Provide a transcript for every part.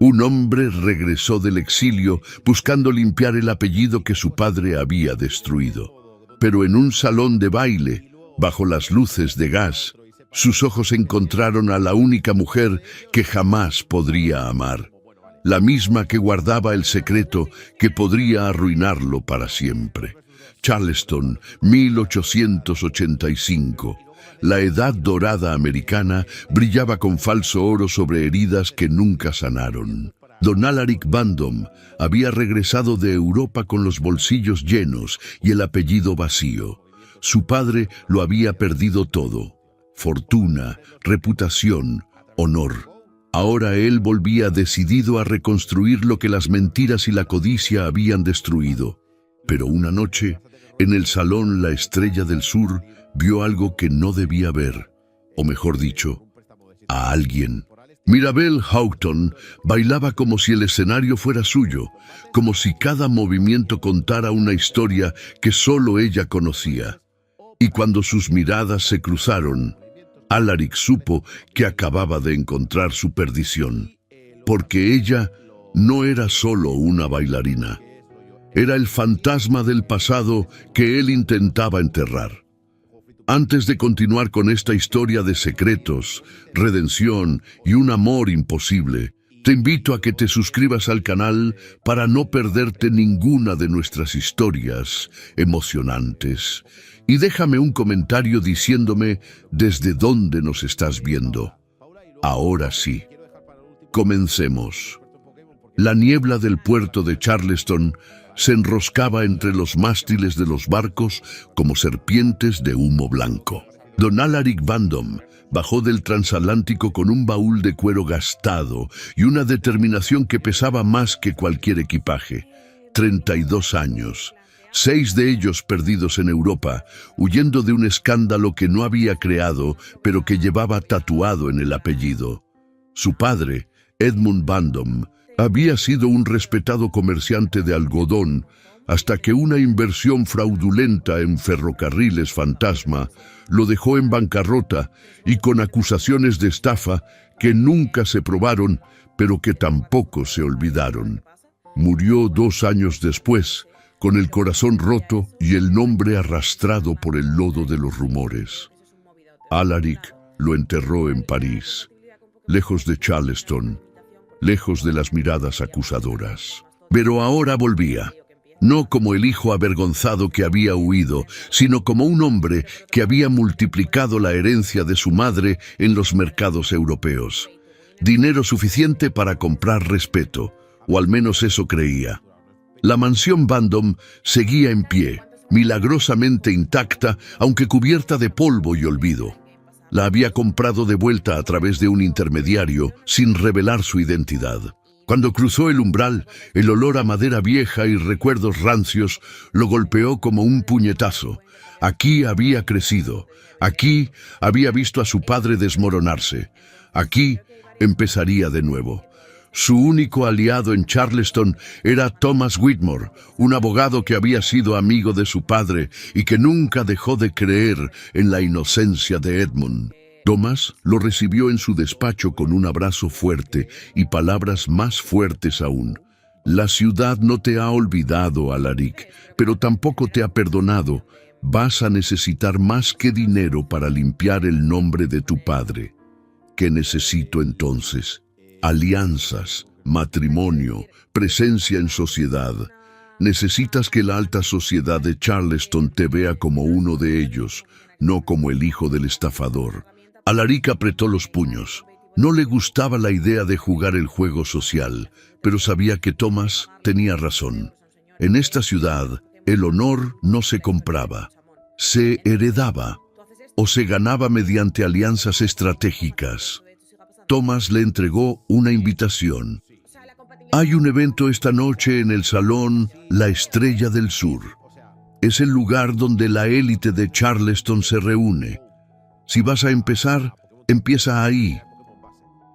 Un hombre regresó del exilio buscando limpiar el apellido que su padre había destruido. Pero en un salón de baile, bajo las luces de gas, sus ojos encontraron a la única mujer que jamás podría amar, la misma que guardaba el secreto que podría arruinarlo para siempre. Charleston, 1885. La edad dorada americana brillaba con falso oro sobre heridas que nunca sanaron. Don Alaric Bandom había regresado de Europa con los bolsillos llenos y el apellido vacío. Su padre lo había perdido todo: fortuna, reputación, honor. Ahora él volvía decidido a reconstruir lo que las mentiras y la codicia habían destruido. Pero una noche, en el salón La Estrella del Sur, vio algo que no debía ver, o mejor dicho, a alguien. Mirabel Houghton bailaba como si el escenario fuera suyo, como si cada movimiento contara una historia que solo ella conocía. Y cuando sus miradas se cruzaron, Alaric supo que acababa de encontrar su perdición, porque ella no era solo una bailarina. Era el fantasma del pasado que él intentaba enterrar. Antes de continuar con esta historia de secretos, redención y un amor imposible, te invito a que te suscribas al canal para no perderte ninguna de nuestras historias emocionantes. Y déjame un comentario diciéndome desde dónde nos estás viendo. Ahora sí, comencemos. La niebla del puerto de Charleston se enroscaba entre los mástiles de los barcos como serpientes de humo blanco. Don Alaric Bandom bajó del transatlántico con un baúl de cuero gastado y una determinación que pesaba más que cualquier equipaje. 32 años, 6 de ellos perdidos en Europa, huyendo de un escándalo que no había creado, pero que llevaba tatuado en el apellido. Su padre, Edmund Bandom, había sido un respetado comerciante de algodón hasta que una inversión fraudulenta en ferrocarriles fantasma lo dejó en bancarrota y con acusaciones de estafa que nunca se probaron, pero que tampoco se olvidaron. Murió 2 años después, con el corazón roto y el nombre arrastrado por el lodo de los rumores. Alaric lo enterró en París, lejos de Charleston, lejos de las miradas acusadoras. Pero ahora volvía, no como el hijo avergonzado que había huido, sino como un hombre que había multiplicado la herencia de su madre en los mercados europeos. Dinero suficiente para comprar respeto, o al menos eso creía. La mansión Bandom seguía en pie, milagrosamente intacta, aunque cubierta de polvo y olvido. La había comprado de vuelta a través de un intermediario, sin revelar su identidad. Cuando cruzó el umbral, el olor a madera vieja y recuerdos rancios lo golpeó como un puñetazo. Aquí había crecido, aquí había visto a su padre desmoronarse, aquí empezaría de nuevo. Su único aliado en Charleston era Thomas Whitmore, un abogado que había sido amigo de su padre y que nunca dejó de creer en la inocencia de Edmund. Thomas lo recibió en su despacho con un abrazo fuerte y palabras más fuertes aún. La ciudad no te ha olvidado, Alaric, pero tampoco te ha perdonado. Vas a necesitar más que dinero para limpiar el nombre de tu padre. ¿Qué necesito entonces? Alianzas, matrimonio, presencia en sociedad. Necesitas que la alta sociedad de Charleston te vea como uno de ellos, no como el hijo del estafador. Alaric apretó los puños. No le gustaba la idea de jugar el juego social, pero sabía que Thomas tenía razón. En esta ciudad, el honor no se compraba, se heredaba o se ganaba mediante alianzas estratégicas. Thomas le entregó una invitación. Hay un evento esta noche en el salón La Estrella del Sur. Es el lugar donde la élite de Charleston se reúne. Si vas a empezar, empieza ahí.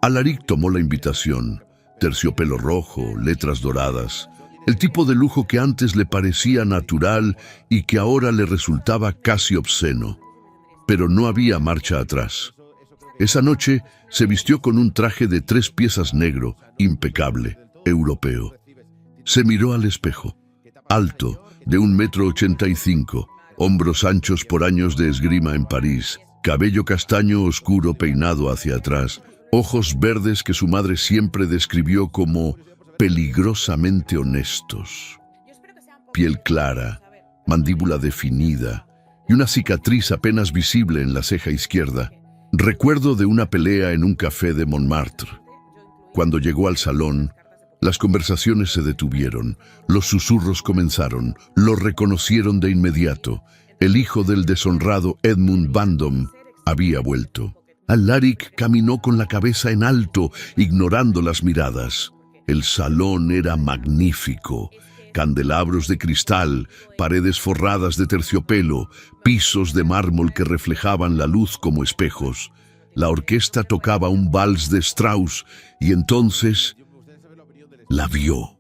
Alaric tomó la invitación. Terciopelo rojo, letras doradas. El tipo de lujo que antes le parecía natural y que ahora le resultaba casi obsceno. Pero no había marcha atrás. Esa noche se vistió con un traje de 3 piezas negro, impecable, europeo. Se miró al espejo. Alto, de 1,85 m, hombros anchos por años de esgrima en París, cabello castaño oscuro peinado hacia atrás, ojos verdes que su madre siempre describió como peligrosamente honestos. Piel clara, mandíbula definida y una cicatriz apenas visible en la ceja izquierda. Recuerdo de una pelea en un café de Montmartre. Cuando llegó al salón, las conversaciones se detuvieron, los susurros comenzaron, lo reconocieron de inmediato. El hijo del deshonrado Edmund Bandom había vuelto. Alaric caminó con la cabeza en alto, ignorando las miradas. El salón era magnífico. Candelabros de cristal, paredes forradas de terciopelo, pisos de mármol que reflejaban la luz como espejos. La orquesta tocaba un vals de Strauss y entonces la vio.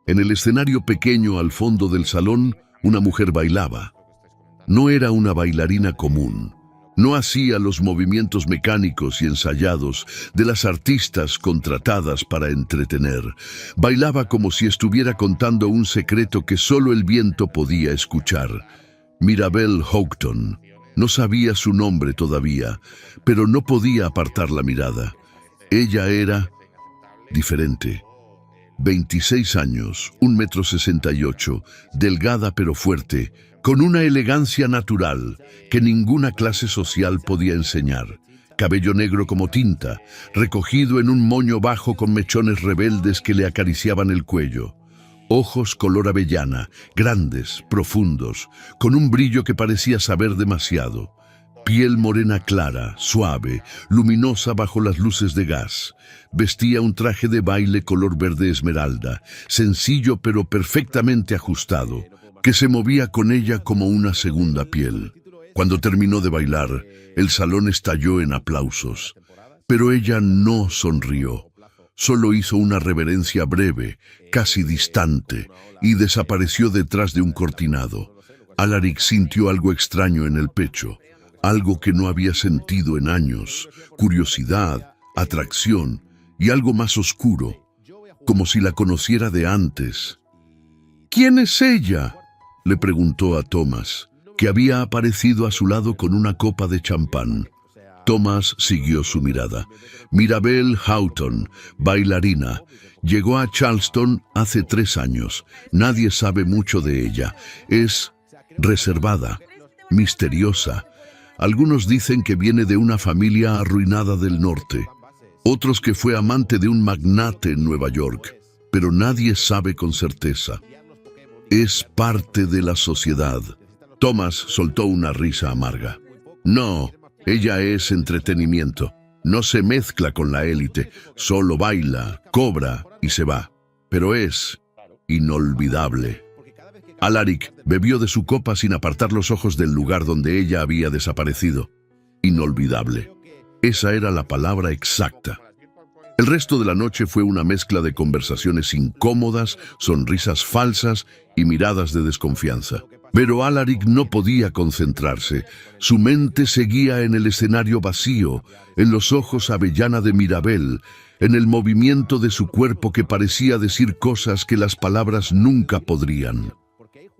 En el escenario pequeño al fondo del salón, una mujer bailaba. No era una bailarina común. No hacía los movimientos mecánicos y ensayados de las artistas contratadas para entretener. Bailaba como si estuviera contando un secreto que solo el viento podía escuchar. Mirabel Houghton. No sabía su nombre todavía, pero no podía apartar la mirada. Ella era diferente. 26 años, 1,68 m, delgada pero fuerte, con una elegancia natural que ninguna clase social podía enseñar. Cabello negro como tinta, recogido en un moño bajo con mechones rebeldes que le acariciaban el cuello. Ojos color avellana, grandes, profundos, con un brillo que parecía saber demasiado. Piel morena clara, suave, luminosa bajo las luces de gas. Vestía un traje de baile color verde esmeralda, sencillo pero perfectamente ajustado, que se movía con ella como una segunda piel. Cuando terminó de bailar, el salón estalló en aplausos. Pero ella no sonrió. Solo hizo una reverencia breve, casi distante, y desapareció detrás de un cortinado. Alaric sintió algo extraño en el pecho, algo que no había sentido en años, curiosidad, atracción y algo más oscuro, como si la conociera de antes. ¿Quién es ella?, le preguntó a Thomas, que había aparecido a su lado con una copa de champán. Thomas siguió su mirada. Mirabel Houghton, bailarina, llegó a Charleston hace 3 años. Nadie sabe mucho de ella. Es reservada, misteriosa. Algunos dicen que viene de una familia arruinada del norte. Otros que fue amante de un magnate en Nueva York. Pero nadie sabe con certeza. Es parte de la sociedad. Thomas soltó una risa amarga. No, ella es entretenimiento. No se mezcla con la élite. Solo baila, cobra y se va. Pero es inolvidable. Alaric bebió de su copa sin apartar los ojos del lugar donde ella había desaparecido. Inolvidable. Esa era la palabra exacta. El resto de la noche fue una mezcla de conversaciones incómodas, sonrisas falsas y miradas de desconfianza. Pero Alaric no podía concentrarse. Su mente seguía en el escenario vacío, en los ojos avellana de Mirabel, en el movimiento de su cuerpo que parecía decir cosas que las palabras nunca podrían.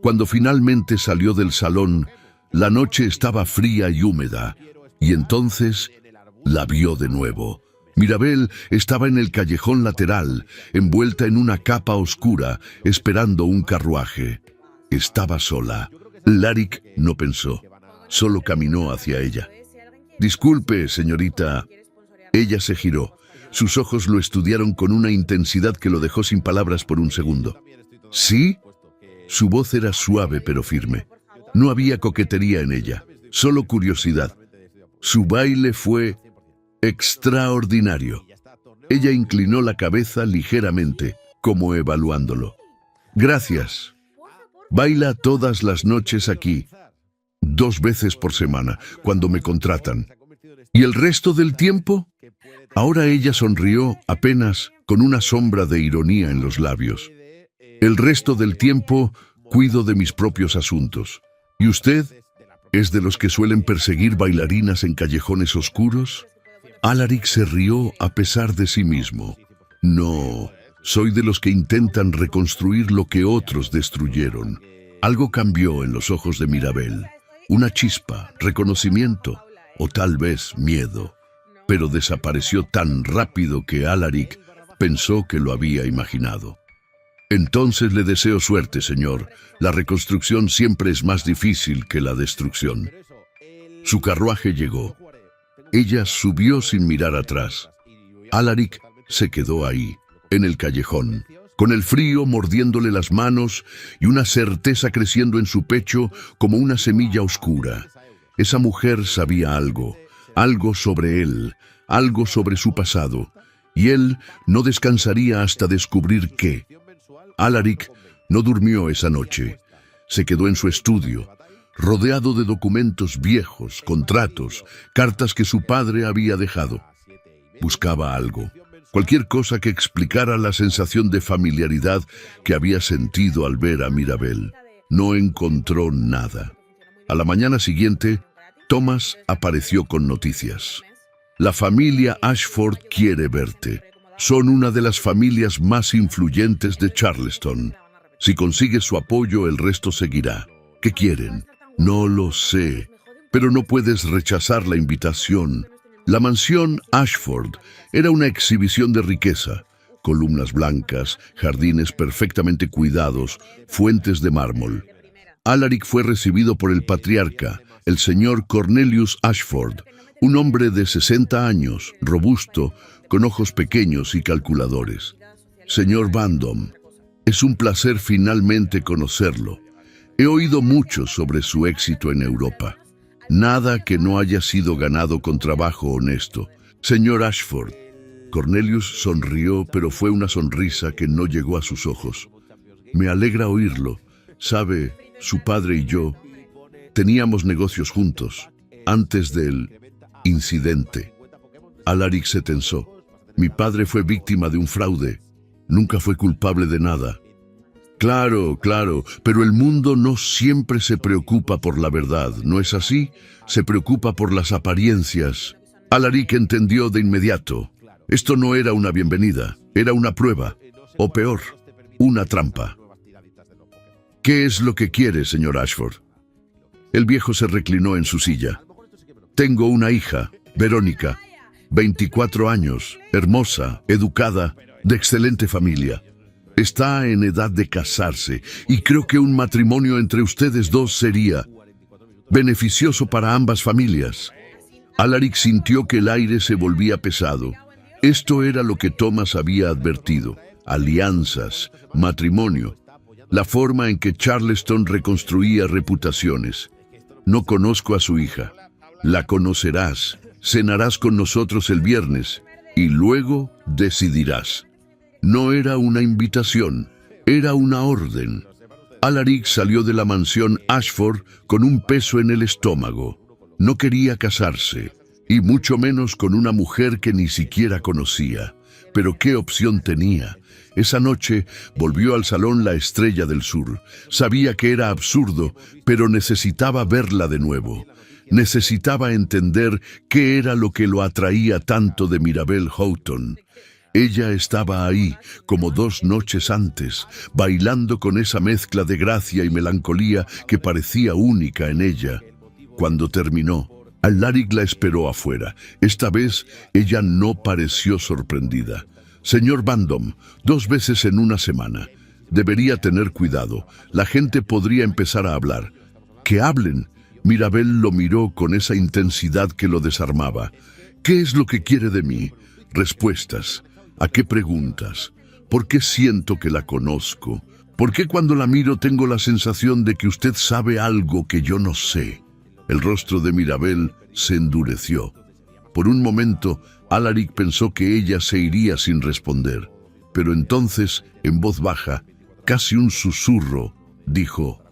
Cuando finalmente salió del salón, la noche estaba fría y húmeda, y entonces la vio de nuevo. Mirabel estaba en el callejón lateral, envuelta en una capa oscura, esperando un carruaje. Estaba sola. Alaric no pensó, solo caminó hacia ella. «Disculpe, señorita». Ella se giró. Sus ojos lo estudiaron con una intensidad que lo dejó sin palabras por un segundo. «¿Sí?» Su voz era suave pero firme. No había coquetería en ella, solo curiosidad. Su baile fue extraordinario. Ella inclinó la cabeza ligeramente, como evaluándolo. «Gracias. Baila todas las noches aquí, 2 veces por semana, cuando me contratan. ¿Y el resto del tiempo?». Ahora ella sonrió apenas con una sombra de ironía en los labios. «El resto del tiempo cuido de mis propios asuntos. ¿Y usted? ¿Es de los que suelen perseguir bailarinas en callejones oscuros?». Alaric se rió a pesar de sí mismo. No, soy de los que intentan reconstruir lo que otros destruyeron. Algo cambió en los ojos de Mirabel. Una chispa, reconocimiento o tal vez miedo. Pero desapareció tan rápido que Alaric pensó que lo había imaginado. Entonces le deseo suerte, señor. La reconstrucción siempre es más difícil que la destrucción. Su carruaje llegó. Ella subió sin mirar atrás. Alaric se quedó ahí, en el callejón, con el frío mordiéndole las manos y una certeza creciendo en su pecho como una semilla oscura. Esa mujer sabía algo sobre él, algo sobre su pasado, y él no descansaría hasta descubrir qué. Alaric no durmió esa noche. Se quedó en su estudio, rodeado de documentos viejos, contratos, cartas que su padre había dejado. Buscaba algo, cualquier cosa que explicara la sensación de familiaridad que había sentido al ver a Mirabel. No encontró nada. A la mañana siguiente, Thomas apareció con noticias. La familia Ashford quiere verte. Son una de las familias más influyentes de Charleston. Si consigues su apoyo, el resto seguirá. ¿Qué quieren? No lo sé, pero no puedes rechazar la invitación. La mansión Ashford era una exhibición de riqueza. Columnas blancas, jardines perfectamente cuidados, fuentes de mármol. Alaric fue recibido por el patriarca, el señor Cornelius Ashford, un hombre de 60 años, robusto, con ojos pequeños y calculadores. Señor Bandom, es un placer finalmente conocerlo. He oído mucho sobre su éxito en Europa. Nada que no haya sido ganado con trabajo honesto. Señor Ashford. Cornelius sonrió, pero fue una sonrisa que no llegó a sus ojos. Me alegra oírlo. Sabe, su padre y yo teníamos negocios juntos, antes del incidente. Alaric se tensó. Mi padre fue víctima de un fraude. Nunca fue culpable de nada. Claro, pero el mundo no siempre se preocupa por la verdad, ¿no es así? Se preocupa por las apariencias. Alaric entendió de inmediato. Esto no era una bienvenida, era una prueba, o peor, una trampa. ¿Qué es lo que quiere, señor Ashford? El viejo se reclinó en su silla. Tengo una hija, Verónica, 24 años, hermosa, educada, de excelente familia. Está en edad de casarse y creo que un matrimonio entre ustedes dos sería beneficioso para ambas familias. Alaric sintió que el aire se volvía pesado. Esto era lo que Thomas había advertido. Alianzas, matrimonio, la forma en que Charleston reconstruía reputaciones. No conozco a su hija. La conocerás, cenarás con nosotros el viernes y luego decidirás. No era una invitación, era una orden. Alaric salió de la mansión Ashford con un peso en el estómago. No quería casarse, y mucho menos con una mujer que ni siquiera conocía. Pero ¿qué opción tenía? Esa noche volvió al salón la Estrella del Sur. Sabía que era absurdo, pero necesitaba verla de nuevo. Necesitaba entender qué era lo que lo atraía tanto de Mirabel Houghton. Ella estaba ahí, como 2 noches antes, bailando con esa mezcla de gracia y melancolía que parecía única en ella. Cuando terminó, Alaric la esperó afuera. Esta vez, ella no pareció sorprendida. Señor Bandom, 2 veces en una semana. Debería tener cuidado. La gente podría empezar a hablar. ¡Que hablen! Mirabel lo miró con esa intensidad que lo desarmaba. ¿Qué es lo que quiere de mí? Respuestas. ¿A qué preguntas? ¿Por qué siento que la conozco? ¿Por qué cuando la miro tengo la sensación de que usted sabe algo que yo no sé? El rostro de Mirabel se endureció. Por un momento, Alaric pensó que ella se iría sin responder. Pero entonces, en voz baja, casi un susurro, dijo: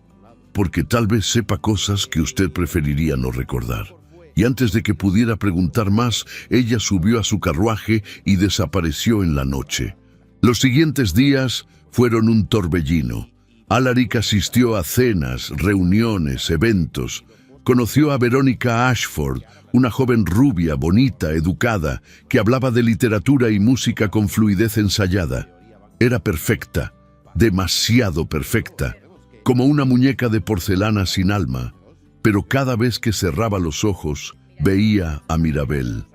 porque tal vez sepa cosas que usted preferiría no recordar. Y antes de que pudiera preguntar más, ella subió a su carruaje y desapareció en la noche. Los siguientes días fueron un torbellino. Alaric asistió a cenas, reuniones, eventos. Conoció a Verónica Ashford, una joven rubia, bonita, educada, que hablaba de literatura y música con fluidez ensayada. Era perfecta, demasiado perfecta, como una muñeca de porcelana sin alma, pero cada vez que cerraba los ojos, veía a Mirabel.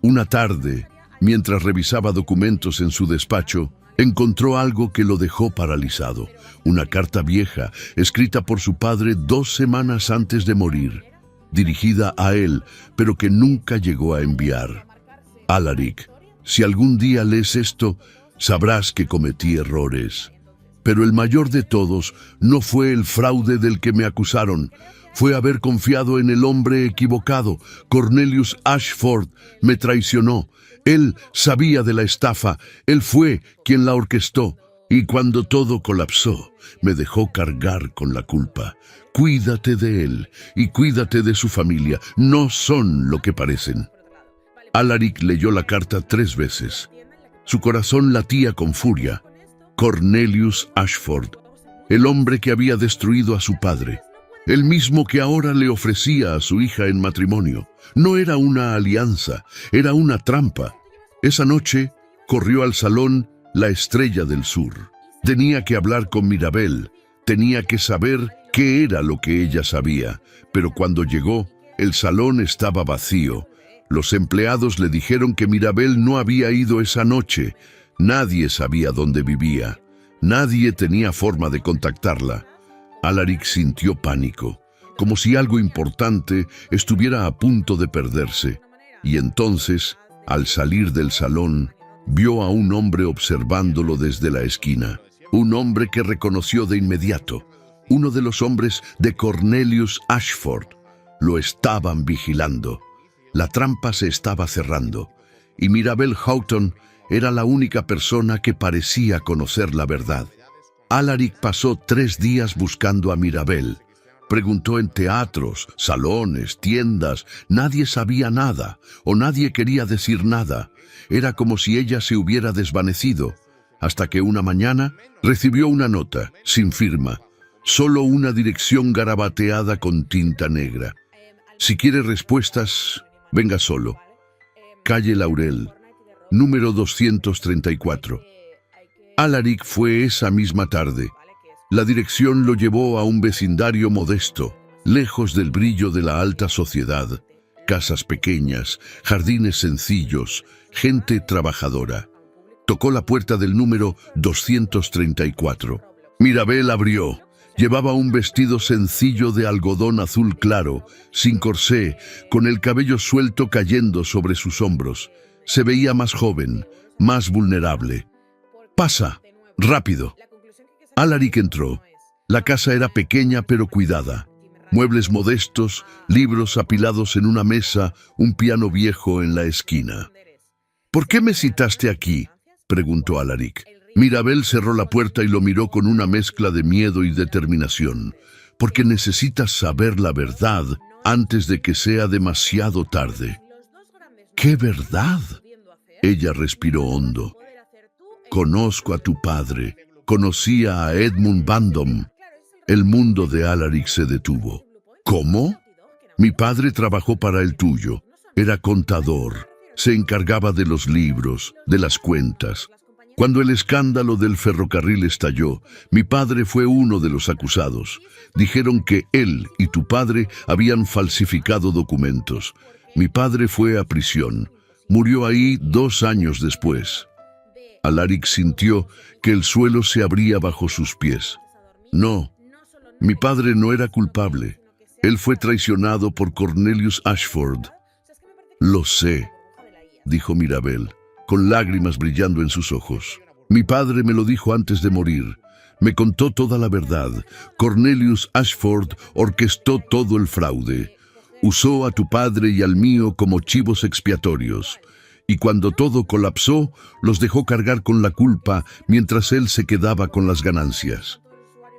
Una tarde, mientras revisaba documentos en su despacho, encontró algo que lo dejó paralizado. Una carta vieja, escrita por su padre 2 semanas antes de morir, dirigida a él, pero que nunca llegó a enviar. Alaric, si algún día lees esto, sabrás que cometí errores. Pero el mayor de todos no fue el fraude del que me acusaron, fue haber confiado en el hombre equivocado. Cornelius Ashford me traicionó. Él sabía de la estafa, él fue quien la orquestó, y cuando todo colapsó, me dejó cargar con la culpa. Cuídate de él y cuídate de su familia, no son lo que parecen. Alaric leyó la carta 3 veces. Su corazón latía con furia. Cornelius Ashford, el hombre que había destruido a su padre, el mismo que ahora le ofrecía a su hija en matrimonio. No era una alianza, era una trampa. Esa noche corrió al salón la Estrella del Sur. Tenía que hablar con Mirabel, tenía que saber qué era lo que ella sabía, pero cuando llegó, el salón estaba vacío. Los empleados le dijeron que Mirabel no había ido esa noche. Nadie sabía dónde vivía. Nadie tenía forma de contactarla. Alaric sintió pánico, como si algo importante estuviera a punto de perderse. Y entonces, al salir del salón, vio a un hombre observándolo desde la esquina. Un hombre que reconoció de inmediato. Uno de los hombres de Cornelius Ashford. Lo estaban vigilando. La trampa se estaba cerrando, y Mirabel Houghton era la única persona que parecía conocer la verdad. Alaric pasó 3 días buscando a Mirabel. Preguntó en teatros, salones, tiendas. Nadie sabía nada, o nadie quería decir nada. Era como si ella se hubiera desvanecido, hasta que una mañana recibió una nota, sin firma, solo una dirección garabateada con tinta negra. Si quiere respuestas, venga solo. Calle Laurel, número 234. Alaric fue esa misma tarde. La dirección lo llevó a un vecindario modesto, lejos del brillo de la alta sociedad. Casas pequeñas, jardines sencillos, gente trabajadora. Tocó la puerta del número 234. Mirabel abrió. Llevaba un vestido sencillo de algodón azul claro, sin corsé, con el cabello suelto cayendo sobre sus hombros. Se veía más joven, más vulnerable. «Pasa, rápido». Alaric entró. La casa era pequeña pero cuidada. Muebles modestos, libros apilados en una mesa, un piano viejo en la esquina. «¿Por qué me citaste aquí?», preguntó Alaric. Mirabel cerró la puerta y lo miró con una mezcla de miedo y determinación. «Porque necesitas saber la verdad antes de que sea demasiado tarde». «¿Qué verdad?». Ella respiró hondo. «Conozco a tu padre. Conocía a Edmund Bandom». El mundo de Alaric se detuvo. «¿Cómo?». «Mi padre trabajó para el tuyo. Era contador. Se encargaba de los libros, de las cuentas. Cuando el escándalo del ferrocarril estalló, mi padre fue uno de los acusados. Dijeron que él y tu padre habían falsificado documentos. Mi padre fue a prisión. Murió ahí 2 años después». Alaric sintió que el suelo se abría bajo sus pies. «No, mi padre no era culpable. Él fue traicionado por Cornelius Ashford». «Lo sé», dijo Mirabel, con lágrimas brillando en sus ojos. «Mi padre me lo dijo antes de morir. Me contó toda la verdad. Cornelius Ashford orquestó todo el fraude. Usó a tu padre y al mío como chivos expiatorios. Y cuando todo colapsó, los dejó cargar con la culpa mientras él se quedaba con las ganancias».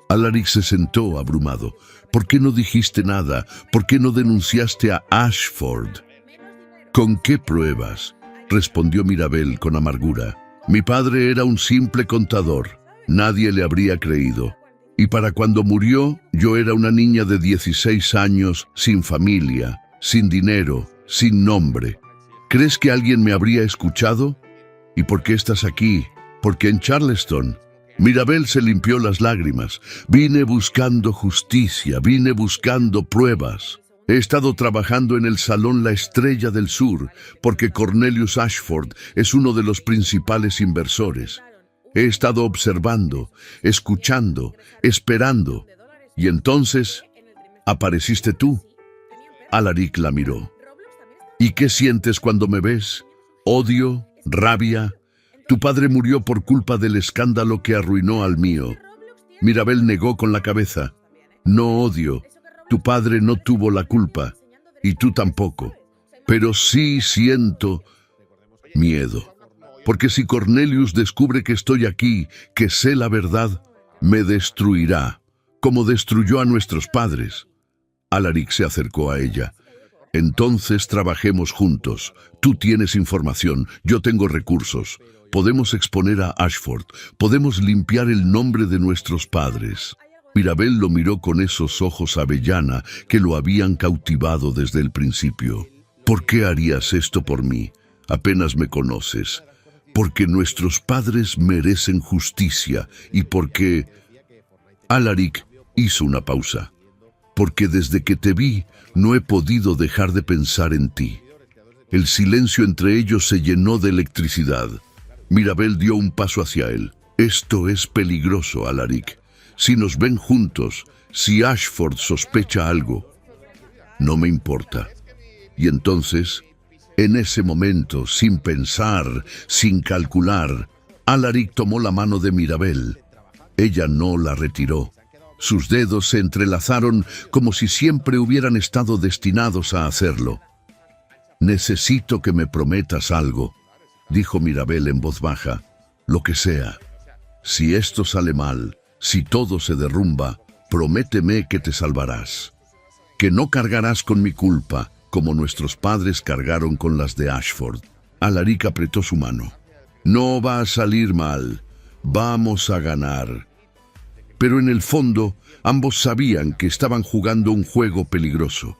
Alaric se sentó abrumado. «¿Por qué no dijiste nada? ¿Por qué no denunciaste a Ashford?». «¿Con qué pruebas?», respondió Mirabel con amargura. «Mi padre era un simple contador. Nadie le habría creído. Y para cuando murió, yo era una niña de 16 años, sin familia, sin dinero, sin nombre. ¿Crees que alguien me habría escuchado? ¿Y por qué estás aquí? Porque en Charleston. Mirabel se limpió las lágrimas. Vine buscando justicia, vine buscando pruebas. He estado trabajando en el Salón La Estrella del Sur, porque Cornelius Ashford es uno de los principales inversores. He estado observando, escuchando, esperando. Y entonces, apareciste tú. Alaric la miró. ¿Y qué sientes cuando me ves? ¿Odio? ¿Rabia? Tu padre murió por culpa del escándalo que arruinó al mío. Mirabel negó con la cabeza. No odio. Tu padre no tuvo la culpa. Y tú tampoco. Pero sí siento miedo. Porque si Cornelius descubre que estoy aquí, que sé la verdad, me destruirá, como destruyó a nuestros padres. Alaric se acercó a ella. Entonces trabajemos juntos. Tú tienes información, yo tengo recursos. Podemos exponer a Ashford, podemos limpiar el nombre de nuestros padres. Mirabel lo miró con esos ojos avellana que lo habían cautivado desde el principio. ¿Por qué harías esto por mí? Apenas me conoces. Porque nuestros padres merecen justicia y porque... Alaric hizo una pausa. Porque desde que te vi, no he podido dejar de pensar en ti. El silencio entre ellos se llenó de electricidad. Mirabel dio un paso hacia él. Esto es peligroso, Alaric. Si nos ven juntos, si Ashford sospecha algo, no me importa. Y entonces, en ese momento, sin pensar, sin calcular, Alaric tomó la mano de Mirabel. Ella no la retiró. Sus dedos se entrelazaron como si siempre hubieran estado destinados a hacerlo. Necesito que me prometas algo, dijo Mirabel en voz baja. Lo que sea. Si esto sale mal, si todo se derrumba, prométeme que te salvarás. Que no cargarás con mi culpa, como nuestros padres cargaron con las de Ashford. Alaric apretó su mano. No va a salir mal. Vamos a ganar. Pero en el fondo, ambos sabían que estaban jugando un juego peligroso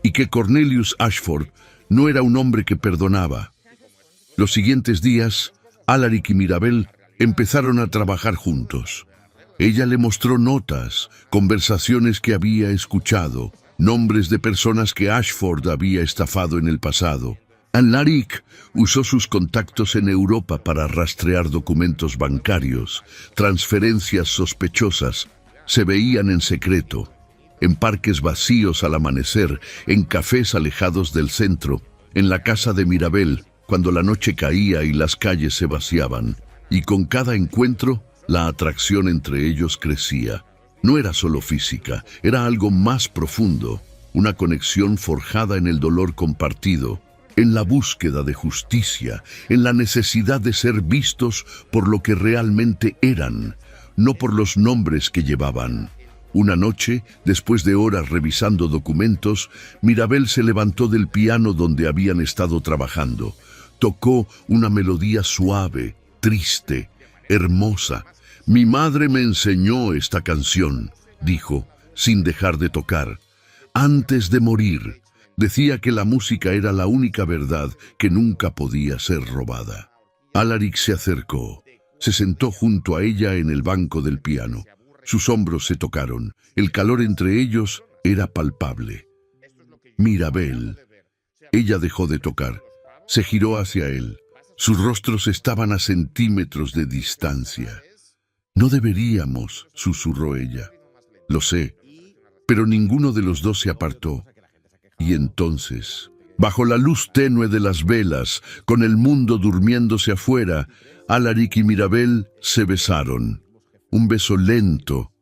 y que Cornelius Ashford no era un hombre que perdonaba. Los siguientes días, Alaric y Mirabel empezaron a trabajar juntos. Ella le mostró notas, conversaciones que había escuchado, nombres de personas que Ashford había estafado en el pasado. Alaric usó sus contactos en Europa para rastrear documentos bancarios, transferencias sospechosas. Se veían en secreto, en parques vacíos al amanecer, en cafés alejados del centro, en la casa de Mirabel, cuando la noche caía y las calles se vaciaban. Y con cada encuentro, la atracción entre ellos crecía. No era solo física, era algo más profundo, una conexión forjada en el dolor compartido, en la búsqueda de justicia, en la necesidad de ser vistos por lo que realmente eran, no por los nombres que llevaban. Una noche, después de horas revisando documentos, Mirabel se levantó del piano donde habían estado trabajando. Tocó una melodía suave, triste, hermosa. Mi madre me enseñó esta canción, dijo, sin dejar de tocar. Antes de morir, decía que la música era la única verdad que nunca podía ser robada. Alaric se acercó. Se sentó junto a ella en el banco del piano. Sus hombros se tocaron. El calor entre ellos era palpable. Mirabel. Ella dejó de tocar. Se giró hacia él. Sus rostros estaban a centímetros de distancia. No deberíamos, susurró ella. Lo sé, pero ninguno de los dos se apartó. Y entonces, bajo la luz tenue de las velas, con el mundo durmiéndose afuera, Alaric y Mirabel se besaron. Un beso lento,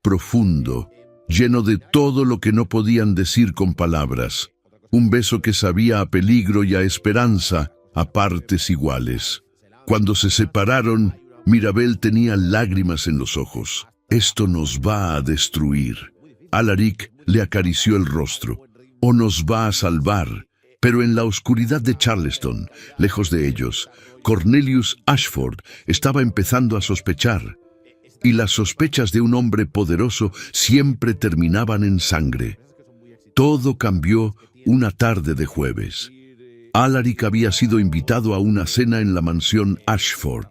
profundo, lleno de todo lo que no podían decir con palabras. Un beso que sabía a peligro y a esperanza, a partes iguales. Cuando se separaron, Mirabel tenía lágrimas en los ojos. Esto nos va a destruir. Alaric le acarició el rostro. O nos va a salvar. Pero en la oscuridad de Charleston, lejos de ellos, Cornelius Ashford estaba empezando a sospechar. y las sospechas de un hombre poderoso siempre terminaban en sangre. Todo cambió una tarde de jueves. Alaric había sido invitado a una cena en la mansión Ashford,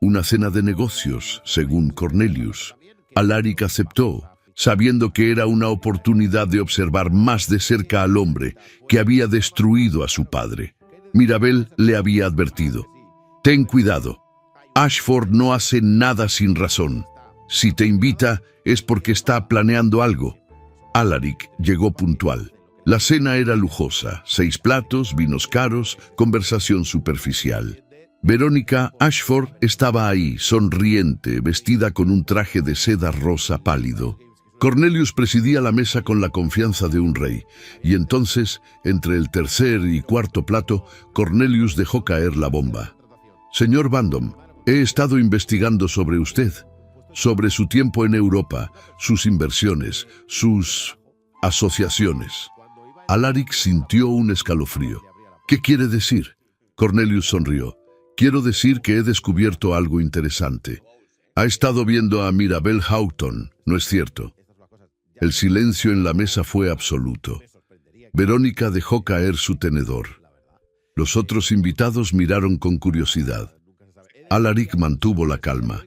una cena de negocios, según Cornelius. Alaric aceptó, sabiendo que era una oportunidad de observar más de cerca al hombre que había destruido a su padre. Mirabel le había advertido: «Ten cuidado, Ashford no hace nada sin razón. Si te invita es porque está planeando algo». Alaric llegó puntual. La cena era lujosa: 6 platos, vinos caros, conversación superficial. Verónica Ashford estaba ahí, sonriente, vestida con un traje de seda rosa pálido. Cornelius presidía la mesa con la confianza de un rey, y entonces, entre el tercer y cuarto plato, Cornelius dejó caer la bomba. «Señor Bandom, he estado investigando sobre usted, sobre su tiempo en Europa, sus inversiones, sus asociaciones». Alaric sintió un escalofrío. «¿Qué quiere decir?». Cornelius sonrió. «Quiero decir que he descubierto algo interesante. Ha estado viendo a Mirabel Houghton, ¿no es cierto?». El silencio en la mesa fue absoluto. Verónica dejó caer su tenedor. Los otros invitados miraron con curiosidad. Alaric mantuvo la calma.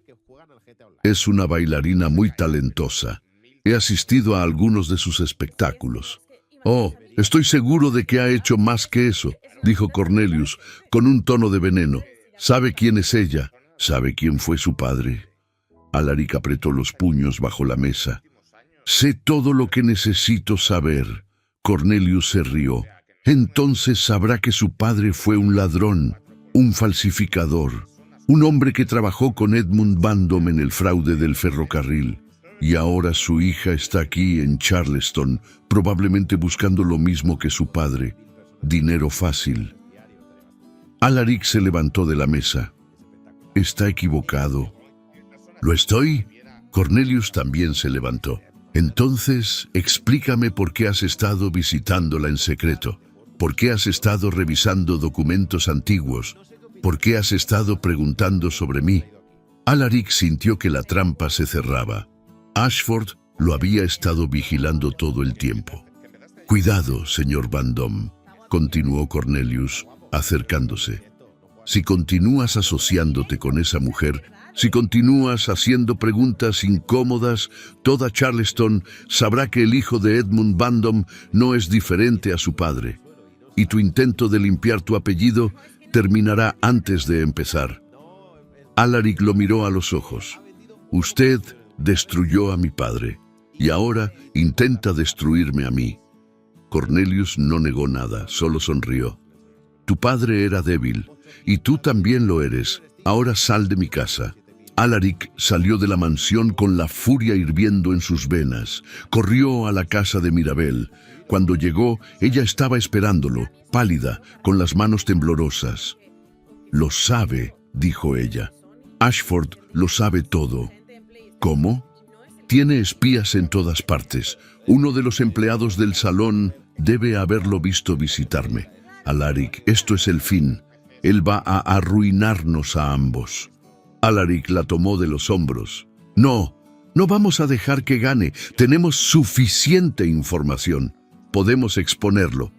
«Es una bailarina muy talentosa. He asistido a algunos de sus espectáculos». «Oh, estoy seguro de que ha hecho más que eso», dijo Cornelius, con un tono de veneno. «¿Sabe quién es ella? ¿Sabe quién fue su padre?». Alaric apretó los puños bajo la mesa. «Sé todo lo que necesito saber». Cornelius se rió. «Entonces sabrá que su padre fue un ladrón, un falsificador, un hombre que trabajó con Edmund Bandom en el fraude del ferrocarril. Y ahora su hija está aquí en Charleston, probablemente buscando lo mismo que su padre: dinero fácil». Alaric se levantó de la mesa. «Está equivocado». «¿Lo estoy?». Cornelius también se levantó. «Entonces, explícame por qué has estado visitándola en secreto. ¿Por qué has estado revisando documentos antiguos? ¿Por qué has estado preguntando sobre mí?». Alaric sintió que la trampa se cerraba. Ashford lo había estado vigilando todo el tiempo. «Cuidado, señor Bandom», continuó Cornelius, acercándose. «Si continúas asociándote con esa mujer, si continúas haciendo preguntas incómodas, toda Charleston sabrá que el hijo de Edmund Bandom no es diferente a su padre. Y tu intento de limpiar tu apellido terminará antes de empezar». Alaric lo miró a los ojos. «Usted destruyó a mi padre, y ahora intenta destruirme a mí». Cornelius no negó nada, solo sonrió. «Tu padre era débil, y tú también lo eres. Ahora sal de mi casa». Alaric salió de la mansión con la furia hirviendo en sus venas. Corrió a la casa de Mirabel. Cuando llegó, ella estaba esperándolo, pálida, con las manos temblorosas. «Lo sabe», dijo ella. «Ashford lo sabe todo». «¿Cómo?». «Tiene espías en todas partes. Uno de los empleados del salón debe haberlo visto visitarme». «Alaric, esto es el fin. Él va a arruinarnos a ambos». Alaric la tomó de los hombros. «No, no vamos a dejar que gane. Tenemos suficiente información. Podemos exponerlo».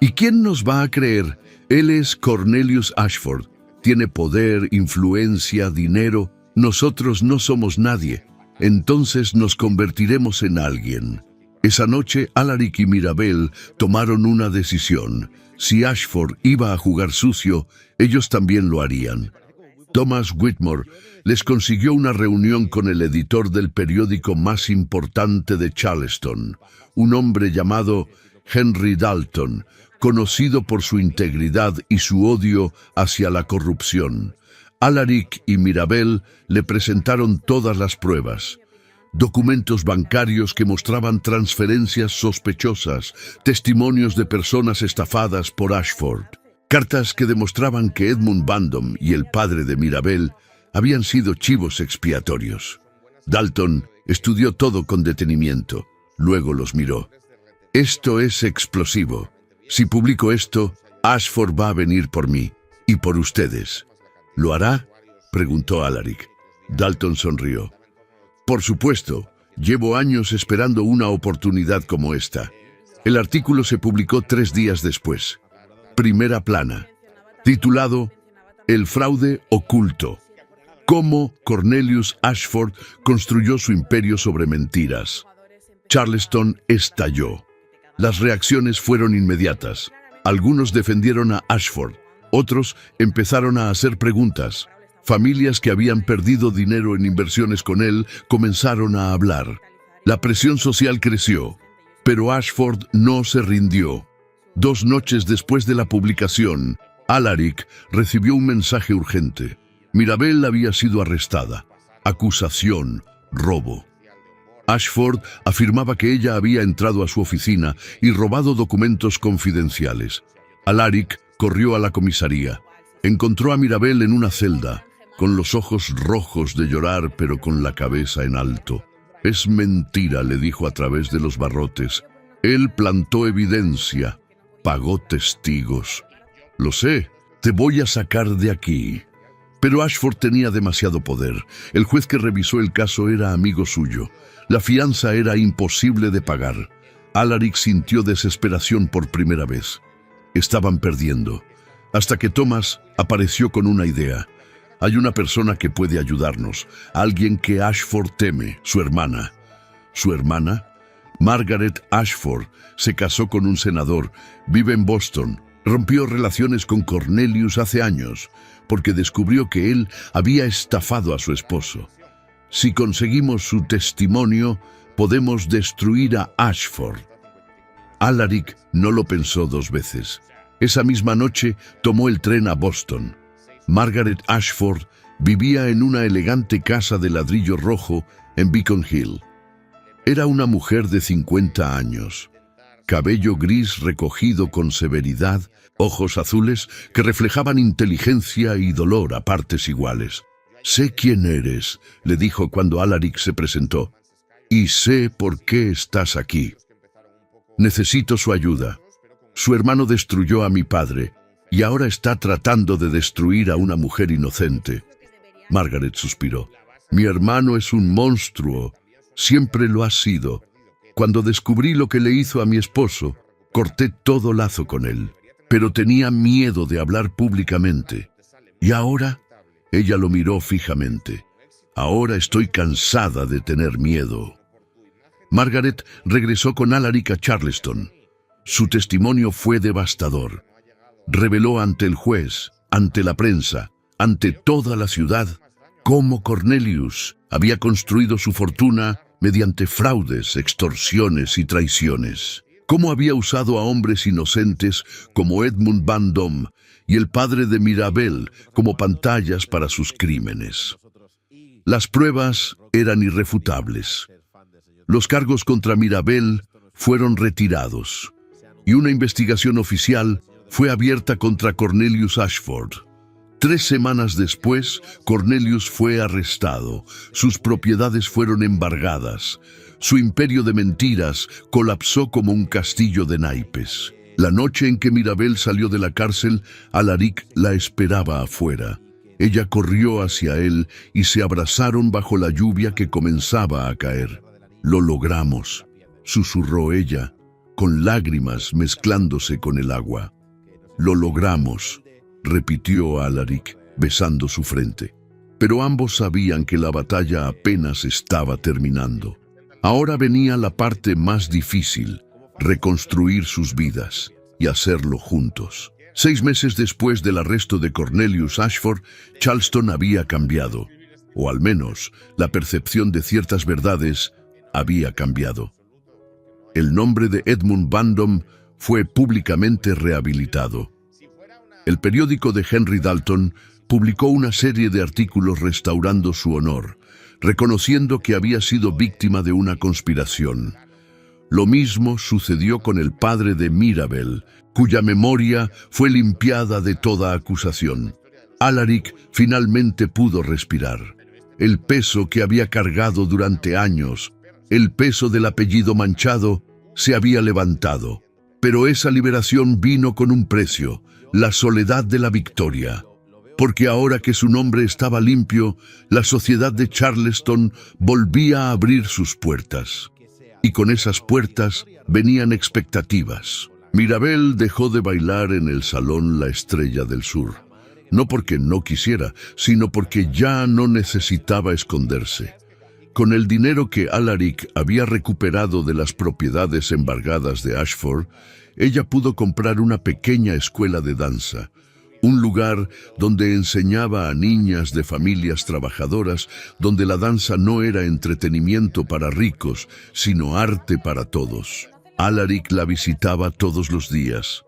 «¿Y quién nos va a creer? Él es Cornelius Ashford. Tiene poder, influencia, dinero. Nosotros no somos nadie. Entonces nos convertiremos en alguien». Esa noche, Alaric y Mirabel tomaron una decisión. Si Ashford iba a jugar sucio, ellos también lo harían. Thomas Whitmore les consiguió una reunión con el editor del periódico más importante de Charleston, un hombre llamado Henry Dalton, conocido por su integridad y su odio hacia la corrupción. Alaric y Mirabel le presentaron todas las pruebas. Documentos bancarios que mostraban transferencias sospechosas, testimonios de personas estafadas por Ashford. Cartas que demostraban que Edmund Bandom y el padre de Mirabel habían sido chivos expiatorios. Dalton estudió todo con detenimiento, luego los miró. «Esto es explosivo. Si publico esto, Ashford va a venir por mí y por ustedes». «¿Lo hará?», preguntó Alaric. Dalton sonrió. Por supuesto, llevo años esperando una oportunidad como esta. El artículo se publicó 3 días después. Primera plana, titulado El fraude oculto. Cómo Cornelius Ashford construyó su imperio sobre mentiras. Charleston estalló. Las reacciones fueron inmediatas. Algunos defendieron a Ashford, otros empezaron a hacer preguntas. Familias que habían perdido dinero en inversiones con él comenzaron a hablar. La presión social creció, pero Ashford no se rindió. 2 noches después de la publicación, Alaric recibió un mensaje urgente. Mirabel había sido arrestada. Acusación, robo. Ashford afirmaba que ella había entrado a su oficina y robado documentos confidenciales. Alaric corrió a la comisaría. Encontró a Mirabel en una celda, con los ojos rojos de llorar pero con la cabeza en alto. «Es mentira», le dijo a través de los barrotes. «Él plantó evidencia, pagó testigos». «Lo sé, te voy a sacar de aquí». Pero Ashford tenía demasiado poder. El juez que revisó el caso era amigo suyo. La fianza era imposible de pagar. Alaric sintió desesperación por primera vez. Estaban perdiendo. Hasta que Thomas apareció con una idea. Hay una persona que puede ayudarnos. Alguien que Ashford teme, su hermana. ¿Su hermana? Margaret Ashford se casó con un senador. Vive en Boston. Rompió relaciones con Cornelius hace años, porque descubrió que él había estafado a su esposo. Si conseguimos su testimonio, podemos destruir a Ashford. Alaric no lo pensó 2 veces. Esa misma noche tomó el tren a Boston. Margaret Ashford vivía en una elegante casa de ladrillo rojo en Beacon Hill. Era una mujer de 50 años. Cabello gris recogido con severidad, ojos azules que reflejaban inteligencia y dolor a partes iguales. «Sé quién eres», le dijo cuando Alaric se presentó, «y sé por qué estás aquí. Necesito su ayuda. Su hermano destruyó a mi padre y ahora está tratando de destruir a una mujer inocente». Margaret suspiró. «Mi hermano es un monstruo. Siempre lo ha sido. Cuando descubrí lo que le hizo a mi esposo, corté todo lazo con él, pero tenía miedo de hablar públicamente. Y ahora...» Ella lo miró fijamente. «Ahora estoy cansada de tener miedo». Margaret regresó con Alaric a Charleston. Su testimonio fue devastador. Reveló ante el juez, ante la prensa, ante toda la ciudad, cómo Cornelius había construido su fortuna mediante fraudes, extorsiones y traiciones. Cómo había usado a hombres inocentes como Edmund Bandom y el padre de Mirabel como pantallas para sus crímenes. Las pruebas eran irrefutables. Los cargos contra Mirabel fueron retirados y una investigación oficial fue abierta contra Cornelius Ashford. 3 semanas después, Cornelius fue arrestado. Sus propiedades fueron embargadas. Su imperio de mentiras colapsó como un castillo de naipes. La noche en que Mirabel salió de la cárcel, Alaric la esperaba afuera. Ella corrió hacia él y se abrazaron bajo la lluvia que comenzaba a caer. «Lo logramos», susurró ella, con lágrimas mezclándose con el agua. «Lo logramos», repitió Alaric, besando su frente. Pero ambos sabían que la batalla apenas estaba terminando. Ahora venía la parte más difícil, reconstruir sus vidas y hacerlo juntos. 6 meses después del arresto de Cornelius Ashford, Charleston había cambiado, o al menos la percepción de ciertas verdades había cambiado. El nombre de Edmund Bandom fue públicamente rehabilitado. El periódico de Henry Dalton publicó una serie de artículos restaurando su honor, reconociendo que había sido víctima de una conspiración. Lo mismo sucedió con el padre de Mirabel, cuya memoria fue limpiada de toda acusación. Alaric finalmente pudo respirar. El peso que había cargado durante años, el peso del apellido manchado, se había levantado. Pero esa liberación vino con un precio, la soledad de la victoria. porque ahora que su nombre estaba limpio, la sociedad de Charleston volvía a abrir sus puertas. Y con esas puertas venían expectativas. Mirabel dejó de bailar en el salón La Estrella del Sur. No porque no quisiera, sino porque ya no necesitaba esconderse. Con el dinero que Alaric había recuperado de las propiedades embargadas de Ashford, ella pudo comprar una pequeña escuela de danza, un lugar donde enseñaba a niñas de familias trabajadoras, donde la danza no era entretenimiento para ricos, sino arte para todos. Alaric la visitaba todos los días.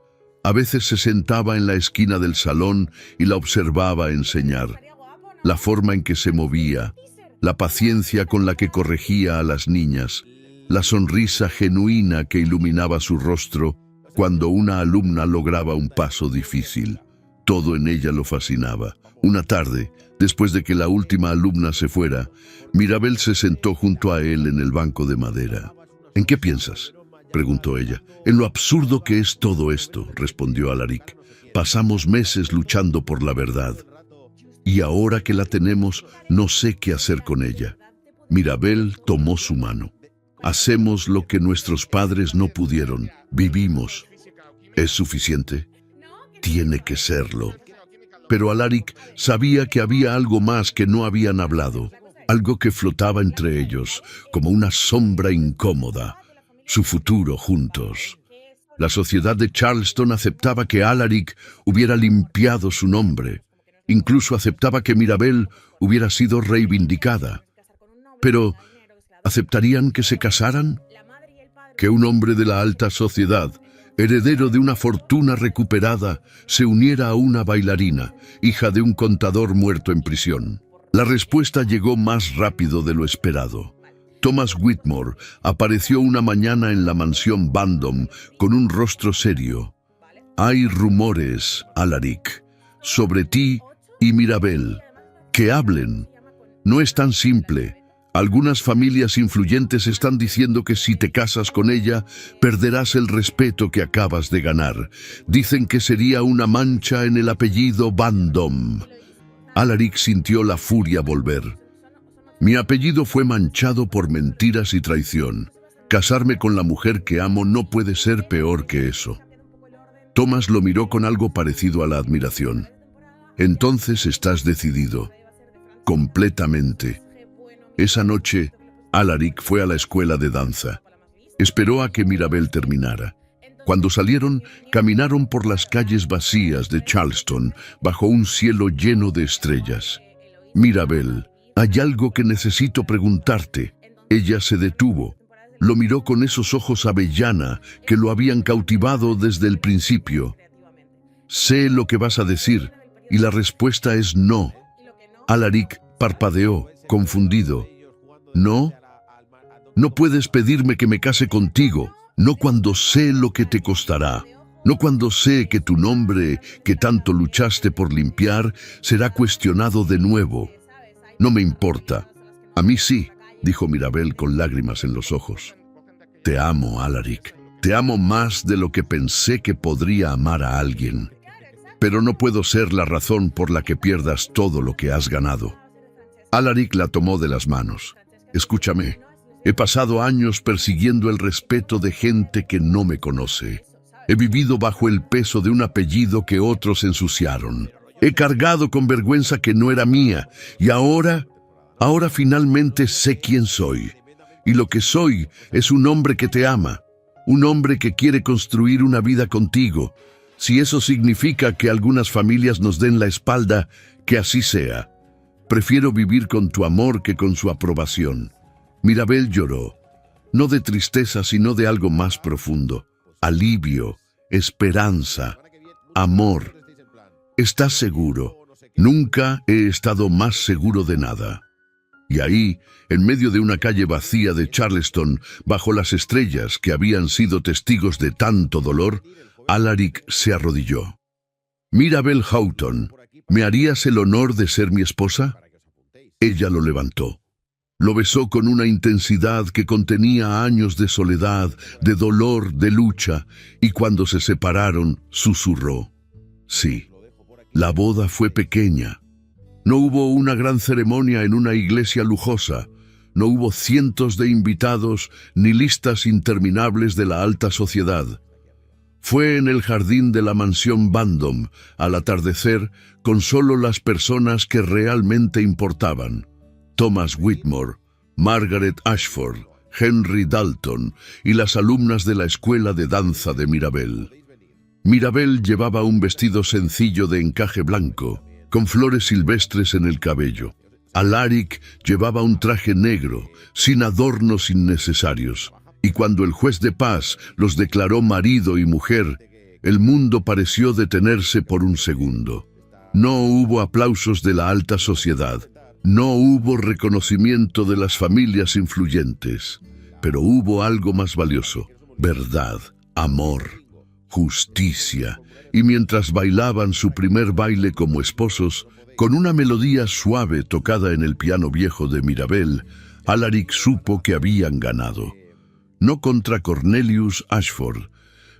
A veces se sentaba en la esquina del salón y la observaba enseñar. La forma en que se movía, la paciencia con la que corregía a las niñas, la sonrisa genuina que iluminaba su rostro cuando una alumna lograba un paso difícil. Todo en ella lo fascinaba. Una tarde, después de que la última alumna se fuera, Mirabel se sentó junto a él en el banco de madera. «¿En qué piensas?», preguntó ella. «En lo absurdo que es todo esto», respondió Alaric. «Pasamos meses luchando por la verdad. Y ahora que la tenemos, no sé qué hacer con ella». Mirabel tomó su mano. «Hacemos lo que nuestros padres no pudieron. Vivimos. ¿Es suficiente? Tiene que serlo». Pero Alaric sabía que había algo más que no habían hablado, algo que flotaba entre ellos, como una sombra incómoda, su futuro juntos. La sociedad de Charleston aceptaba que Alaric hubiera limpiado su nombre, incluso aceptaba que Mirabel hubiera sido reivindicada. Pero, ¿aceptarían que se casaran? Que un hombre de la alta sociedad, heredero de una fortuna recuperada, se uniera a una bailarina, hija de un contador muerto en prisión. La respuesta llegó más rápido de lo esperado. Thomas Whitmore apareció una mañana en la mansión Bandom con un rostro serio. «Hay rumores, Alaric, sobre ti y Mirabel. Que hablen. No es tan simple. Algunas familias influyentes están diciendo que si te casas con ella, perderás el respeto que acabas de ganar. Dicen que sería una mancha en el apellido Bandom». Alaric sintió la furia volver. «Mi apellido fue manchado por mentiras y traición. Casarme con la mujer que amo no puede ser peor que eso». Thomas lo miró con algo parecido a la admiración. «Entonces estás decidido». «Completamente». Esa noche, Alaric fue a la escuela de danza. Esperó a que Mirabel terminara. Cuando salieron, caminaron por las calles vacías de Charleston, bajo un cielo lleno de estrellas. «Mirabel, hay algo que necesito preguntarte». Ella se detuvo. Lo miró con esos ojos avellana que lo habían cautivado desde el principio. «Sé lo que vas a decir, y la respuesta es no». Alaric parpadeó, confundido. «¿No? No puedes pedirme que me case contigo, no cuando sé lo que te costará, no cuando sé que tu nombre, que tanto luchaste por limpiar, será cuestionado de nuevo». «No me importa». «A mí sí», dijo Mirabel con lágrimas en los ojos. «Te amo, Alaric. Te amo más de lo que pensé que podría amar a alguien. Pero no puedo ser la razón por la que pierdas todo lo que has ganado». Alaric la tomó de las manos. «Escúchame, he pasado años persiguiendo el respeto de gente que no me conoce. He vivido bajo el peso de un apellido que otros ensuciaron. He cargado con vergüenza que no era mía, y ahora finalmente sé quién soy. Y lo que soy es un hombre que te ama, un hombre que quiere construir una vida contigo. Si eso significa que algunas familias nos den la espalda, que así sea. Prefiero vivir con tu amor que con su aprobación». Mirabel lloró, no de tristeza, sino de algo más profundo. Alivio, esperanza, amor. «¿Estás seguro?» «Nunca he estado más seguro de nada». Y ahí, en medio de una calle vacía de Charleston, bajo las estrellas que habían sido testigos de tanto dolor, Alaric se arrodilló. «Mirabel Houghton, ¿me harías el honor de ser mi esposa?». Ella lo levantó. Lo besó con una intensidad que contenía años de soledad, de dolor, de lucha, y cuando se separaron, susurró: «Sí». La boda fue pequeña. No hubo una gran ceremonia en una iglesia lujosa. No hubo cientos de invitados ni listas interminables de la alta sociedad. Fue en el jardín de la mansión Bandom, al atardecer, con solo las personas que realmente importaban: Thomas Whitmore, Margaret Ashford, Henry Dalton y las alumnas de la escuela de danza de Mirabel. Mirabel llevaba un vestido sencillo de encaje blanco, con flores silvestres en el cabello. Alaric llevaba un traje negro, sin adornos innecesarios, y cuando el juez de paz los declaró marido y mujer, el mundo pareció detenerse por un segundo. No hubo aplausos de la alta sociedad, no hubo reconocimiento de las familias influyentes, pero hubo algo más valioso: verdad, amor, justicia. Y mientras bailaban su primer baile como esposos, con una melodía suave tocada en el piano viejo de Mirabel, Alaric supo que habían ganado. No contra Cornelius Ashford,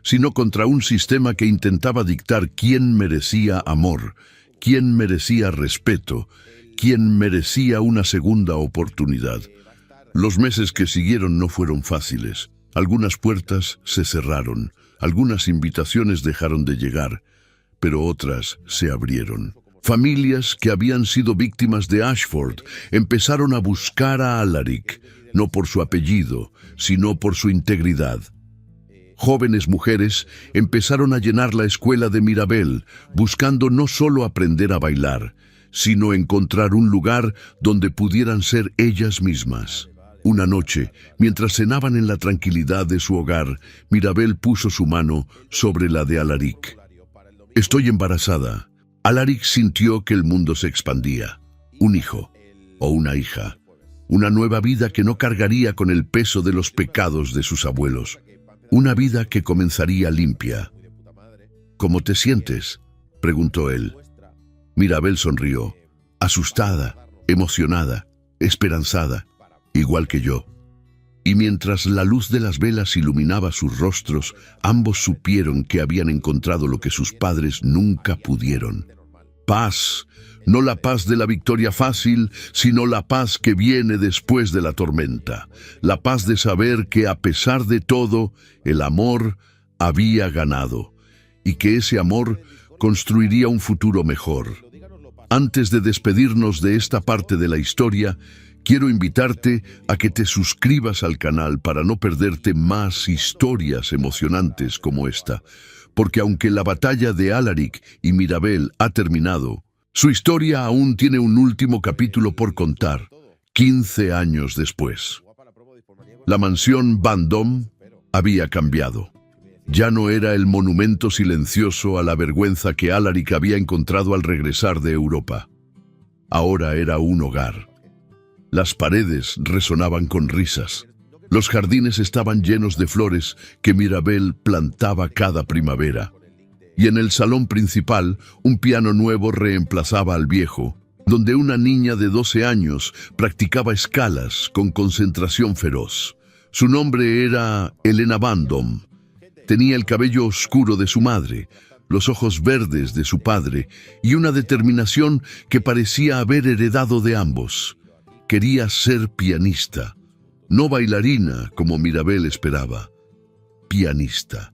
sino contra un sistema que intentaba dictar quién merecía amor, quién merecía respeto, quién merecía una segunda oportunidad. Los meses que siguieron no fueron fáciles. Algunas puertas se cerraron, algunas invitaciones dejaron de llegar, pero otras se abrieron. Familias que habían sido víctimas de Ashford empezaron a buscar a Alaric, no por su apellido, sino por su integridad. Jóvenes mujeres empezaron a llenar la escuela de Mirabel, buscando no solo aprender a bailar, sino encontrar un lugar donde pudieran ser ellas mismas. Una noche, mientras cenaban en la tranquilidad de su hogar, Mirabel puso su mano sobre la de Alaric. «Estoy embarazada». Alaric sintió que el mundo se expandía. Un hijo o una hija. Una nueva vida que no cargaría con el peso de los pecados de sus abuelos. Una vida que comenzaría limpia. «¿Cómo te sientes?», preguntó él. Mirabel sonrió, asustada, emocionada, esperanzada, igual que yo. Y mientras la luz de las velas iluminaba sus rostros, ambos supieron que habían encontrado lo que sus padres nunca pudieron. Paz, no la paz de la victoria fácil, sino la paz que viene después de la tormenta. La paz de saber que a pesar de todo, el amor había ganado, y que ese amor construiría un futuro mejor. Antes de despedirnos de esta parte de la historia, quiero invitarte a que te suscribas al canal para no perderte más historias emocionantes como esta, porque aunque la batalla de Alaric y Mirabel ha terminado, su historia aún tiene un último capítulo por contar, 15 años después. La mansión Bandom había cambiado. Ya no era el monumento silencioso a la vergüenza que Alaric había encontrado al regresar de Europa. Ahora era un hogar. Las paredes resonaban con risas. Los jardines estaban llenos de flores que Mirabel plantaba cada primavera. Y en el salón principal, un piano nuevo reemplazaba al viejo, donde una niña de 12 años practicaba escalas con concentración feroz. Su nombre era Helena Bandom. Tenía el cabello oscuro de su madre, los ojos verdes de su padre y una determinación que parecía haber heredado de ambos. Quería ser pianista, no bailarina como Mirabel esperaba, pianista.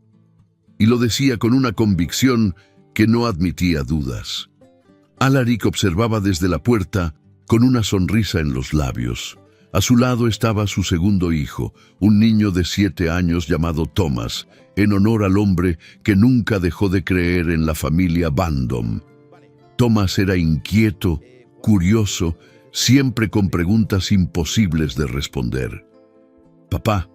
Y lo decía con una convicción que no admitía dudas. Alaric observaba desde la puerta con una sonrisa en los labios. A su lado estaba su segundo hijo, un niño de 7 años llamado Thomas, en honor al hombre que nunca dejó de creer en la familia Bandom. Thomas era inquieto, curioso, siempre con preguntas imposibles de responder. «Papá,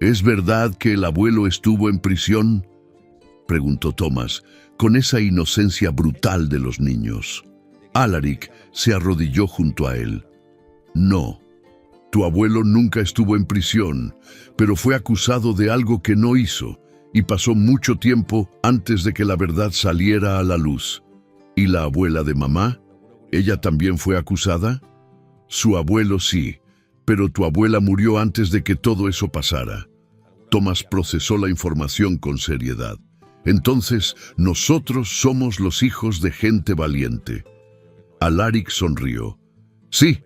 ¿es verdad que el abuelo estuvo en prisión?», preguntó Thomas, con esa inocencia brutal de los niños. Alaric se arrodilló junto a él. «No. Tu abuelo nunca estuvo en prisión, pero fue acusado de algo que no hizo, y pasó mucho tiempo antes de que la verdad saliera a la luz. ¿Y la abuela de mamá? ¿Ella también fue acusada?». «Su abuelo sí, pero tu abuela murió antes de que todo eso pasara». Thomas procesó la información con seriedad. Entonces, nosotros somos los hijos de gente valiente. Alaric sonrió. Sí,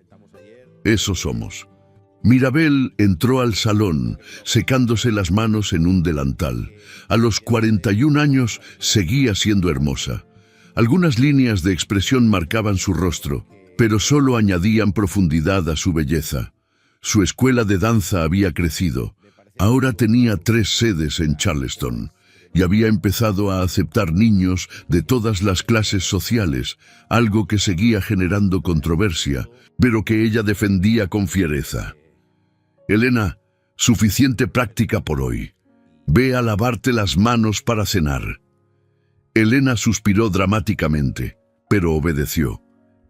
eso somos. Mirabel entró al salón, secándose las manos en un delantal. A los 41 años seguía siendo hermosa. Algunas líneas de expresión marcaban su rostro, pero solo añadían profundidad a su belleza. Su escuela de danza había crecido. Ahora tenía 3 sedes en Charleston y había empezado a aceptar niños de todas las clases sociales, algo que seguía generando controversia, pero que ella defendía con fiereza. Elena, suficiente práctica por hoy. Ve a lavarte las manos para cenar. Elena suspiró dramáticamente, pero obedeció.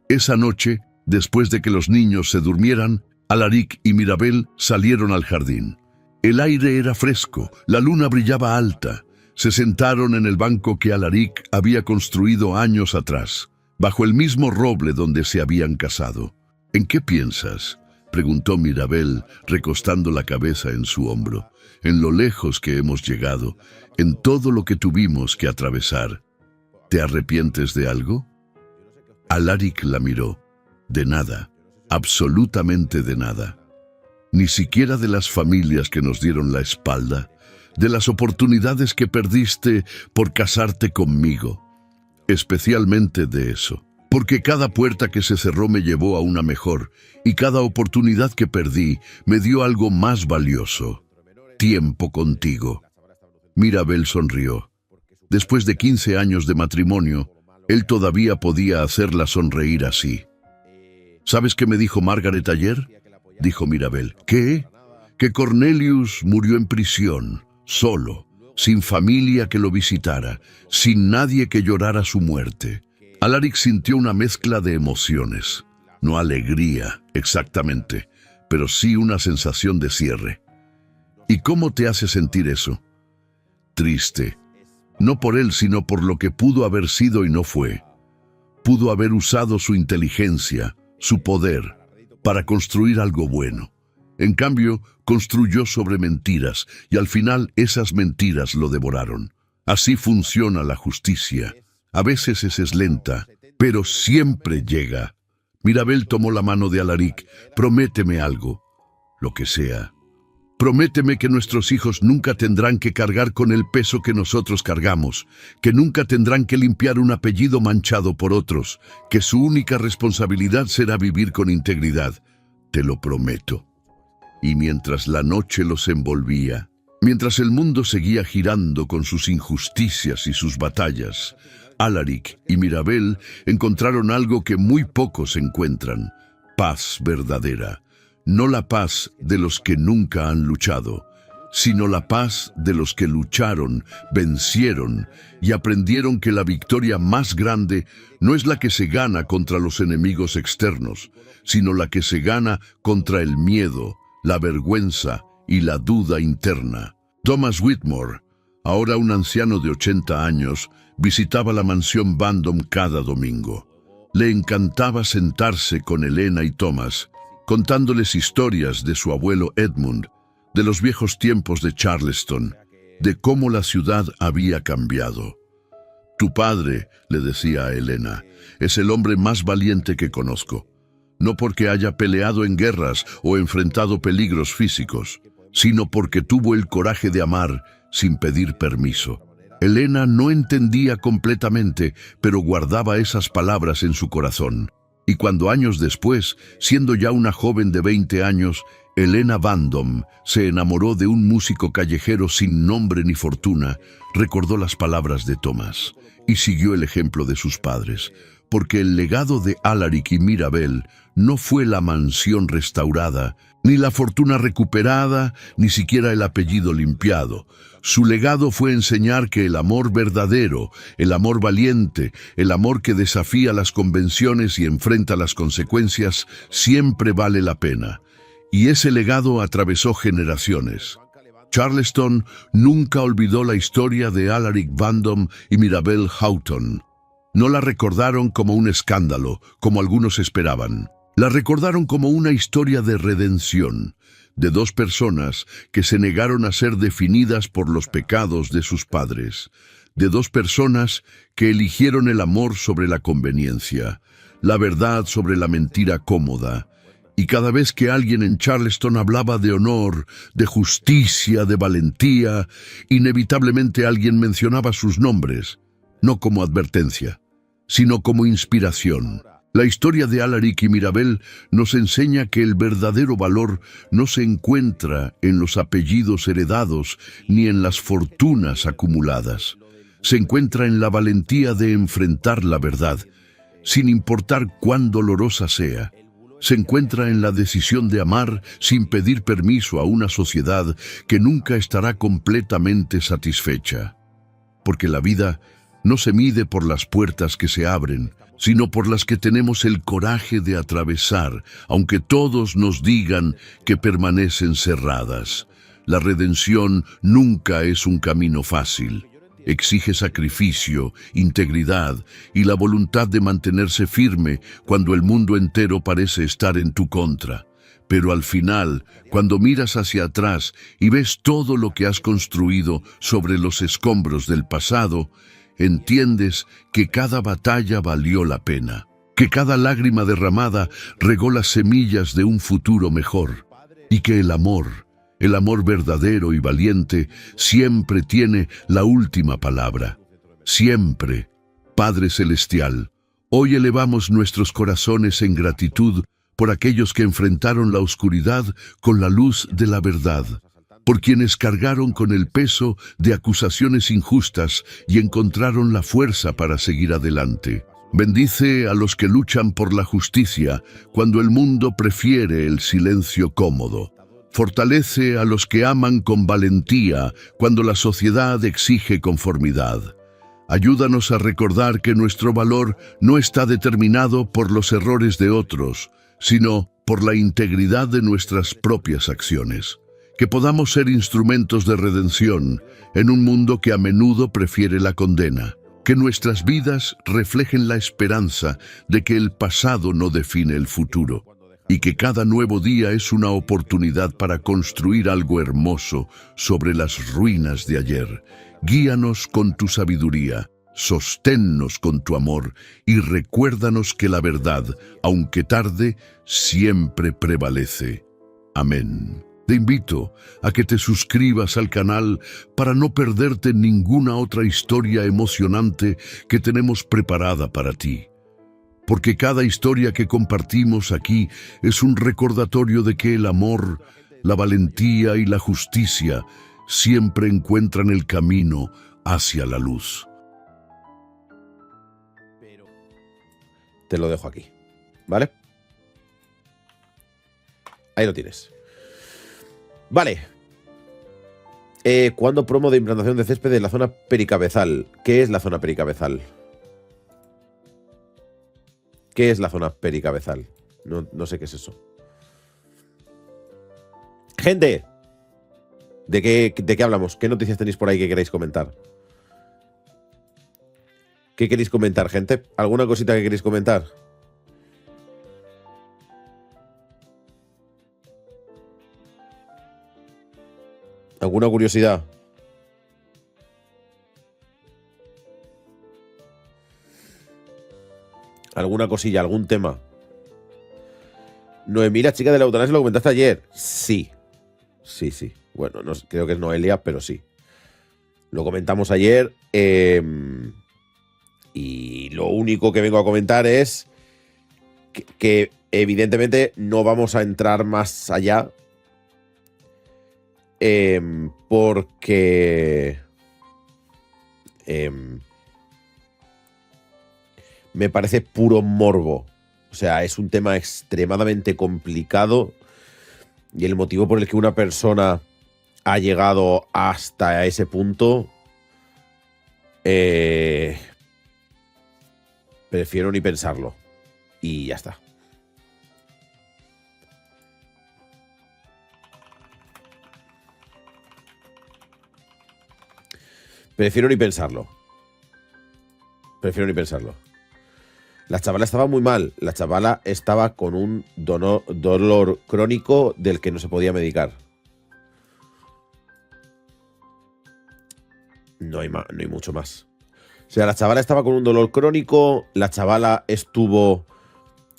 Esa noche, después de que los niños se durmieran, Alaric y Mirabel salieron al jardín. El aire era fresco, la luna brillaba alta. Se sentaron en el banco que Alaric había construido años atrás, bajo el mismo roble donde se habían casado. ¿En qué piensas?, preguntó Mirabel, recostando la cabeza en su hombro. En lo lejos que hemos llegado, en todo lo que tuvimos que atravesar. ¿Te arrepientes de algo? Alaric la miró. De nada, absolutamente de nada. Ni siquiera de las familias que nos dieron la espalda, de las oportunidades que perdiste por casarte conmigo. Especialmente de eso. Porque cada puerta que se cerró me llevó a una mejor, y cada oportunidad que perdí me dio algo más valioso. Tiempo contigo. Mirabel sonrió. Después de 15 años de matrimonio, él todavía podía hacerla sonreír así. ¿Sabes qué me dijo Margaret ayer?, dijo Mirabel. ¿Qué? Que Cornelius murió en prisión, solo, sin familia que lo visitara, sin nadie que llorara su muerte. Alaric sintió una mezcla de emociones. No alegría, exactamente, pero sí una sensación de cierre. ¿Y cómo te hace sentir eso? Triste. No por él, sino por lo que pudo haber sido y no fue. Pudo haber usado su inteligencia, su poder, para construir algo bueno. En cambio, construyó sobre mentiras, y al final esas mentiras lo devoraron. Así funciona la justicia. A veces es lenta, pero siempre llega. Mirabel tomó la mano de Alaric. Prométeme algo, lo que sea. Prométeme que nuestros hijos nunca tendrán que cargar con el peso que nosotros cargamos, que nunca tendrán que limpiar un apellido manchado por otros, que su única responsabilidad será vivir con integridad. Te lo prometo. Y mientras la noche los envolvía, mientras el mundo seguía girando con sus injusticias y sus batallas, Alaric y Mirabel encontraron algo que muy pocos encuentran: paz verdadera. No la paz de los que nunca han luchado, sino la paz de los que lucharon, vencieron y aprendieron que la victoria más grande no es la que se gana contra los enemigos externos, sino la que se gana contra el miedo, la vergüenza y la duda interna. Thomas Whitmore, ahora un anciano de 80 años, visitaba la mansión Bandom cada domingo. Le encantaba sentarse con Elena y Thomas, contándoles historias de su abuelo Edmund, de los viejos tiempos de Charleston, de cómo la ciudad había cambiado. Tu padre, le decía a Elena, es el hombre más valiente que conozco, no porque haya peleado en guerras o enfrentado peligros físicos, sino porque tuvo el coraje de amar sin pedir permiso. Elena no entendía completamente, pero guardaba esas palabras en su corazón. Y cuando años después, siendo ya una joven de 20 años, Elena Bandom se enamoró de un músico callejero sin nombre ni fortuna, recordó las palabras de Thomas y siguió el ejemplo de sus padres, porque el legado de Alaric y Mirabel no fue la mansión restaurada, ni la fortuna recuperada, ni siquiera el apellido limpiado. Su legado fue enseñar que el amor verdadero, el amor valiente, el amor que desafía las convenciones y enfrenta las consecuencias, siempre vale la pena. Y ese legado atravesó generaciones. Charleston nunca olvidó la historia de Alaric Bandom y Mirabel Houghton. No la recordaron como un escándalo, como algunos esperaban. La recordaron como una historia de redención, de dos personas que se negaron a ser definidas por los pecados de sus padres, de dos personas que eligieron el amor sobre la conveniencia, la verdad sobre la mentira cómoda. Y cada vez que alguien en Charleston hablaba de honor, de justicia, de valentía, inevitablemente alguien mencionaba sus nombres, no como advertencia, sino como inspiración. La historia de Alaric y Mirabel nos enseña que el verdadero valor no se encuentra en los apellidos heredados ni en las fortunas acumuladas. Se encuentra en la valentía de enfrentar la verdad, sin importar cuán dolorosa sea. Se encuentra en la decisión de amar sin pedir permiso a una sociedad que nunca estará completamente satisfecha. Porque la vida no se mide por las puertas que se abren, sino por las que tenemos el coraje de atravesar, aunque todos nos digan que permanecen cerradas. La redención nunca es un camino fácil. Exige sacrificio, integridad y la voluntad de mantenerse firme cuando el mundo entero parece estar en tu contra. Pero al final, cuando miras hacia atrás y ves todo lo que has construido sobre los escombros del pasado, entiendes que cada batalla valió la pena, que cada lágrima derramada regó las semillas de un futuro mejor, y que el amor verdadero y valiente, siempre tiene la última palabra. Siempre, Padre Celestial, hoy elevamos nuestros corazones en gratitud por aquellos que enfrentaron la oscuridad con la luz de la verdad, por quienes cargaron con el peso de acusaciones injustas y encontraron la fuerza para seguir adelante. Bendice a los que luchan por la justicia cuando el mundo prefiere el silencio cómodo. Fortalece a los que aman con valentía cuando la sociedad exige conformidad. Ayúdanos a recordar que nuestro valor no está determinado por los errores de otros, sino por la integridad de nuestras propias acciones. Que podamos ser instrumentos de redención en un mundo que a menudo prefiere la condena. Que nuestras vidas reflejen la esperanza de que el pasado no define el futuro, y que cada nuevo día es una oportunidad para construir algo hermoso sobre las ruinas de ayer. Guíanos con tu sabiduría, sosténnos con tu amor y recuérdanos que la verdad, aunque tarde, siempre prevalece. Amén. Te invito a que te suscribas al canal para no perderte ninguna otra historia emocionante que tenemos preparada para ti. Porque cada historia que compartimos aquí es un recordatorio de que el amor, la valentía y la justicia siempre encuentran el camino hacia la luz. Te lo dejo aquí, ¿vale? Ahí lo tienes. Vale. ¿Cuándo promo de implantación de césped en la zona pericabezal? ¿Qué es la zona pericabezal? ¿Qué es la zona pericabezal? No sé qué es eso. Gente, ¿de qué hablamos? ¿Qué noticias tenéis por ahí que queréis comentar? ¿Qué queréis comentar, gente? ¿Alguna cosita que queréis comentar? ¿Alguna curiosidad? ¿Alguna cosilla? ¿Algún tema? Noemí, la chica de la eutanasia, ¿lo comentaste ayer? Sí. Sí. Bueno, no, creo que es Noelia, pero sí. Lo comentamos ayer. Y lo único que vengo a comentar es que evidentemente no vamos a entrar más allá. Porque me parece puro morbo. O sea, es un tema extremadamente complicado y el motivo por el que una persona ha llegado hasta ese punto, prefiero ni pensarlo y ya está. Prefiero ni pensarlo. La chavala estaba muy mal. La chavala estaba con un dolor crónico del que no se podía medicar. No hay mucho más. O sea, la chavala estaba con un dolor crónico, la chavala estuvo...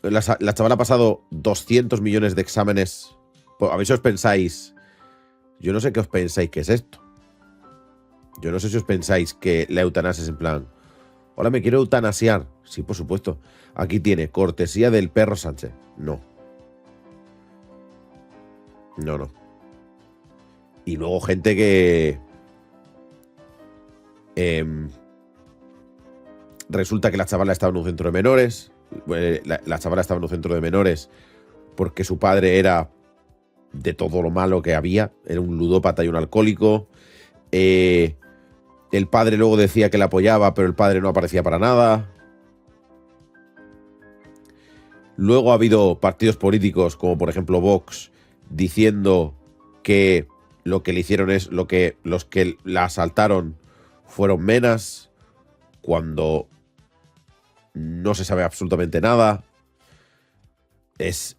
La chavala ha pasado 200 millones de exámenes. A ver si os pensáis... Yo no sé qué os pensáis que es esto. Yo no sé si os pensáis que la eutanasia es en plan... Hola, me quiero eutanasiar. Sí, por supuesto. Aquí tiene cortesía del perro Sánchez. No. No. Y luego gente que... resulta que la chavala estaba en un centro de menores. La chavala estaba en un centro de menores porque su padre era de todo lo malo que había. Era un ludópata y un alcohólico. El padre luego decía que la apoyaba, pero el padre no aparecía para nada. Luego ha habido partidos políticos, como por ejemplo Vox, diciendo que lo que le hicieron es los que la asaltaron fueron menas, cuando no se sabe absolutamente nada. Es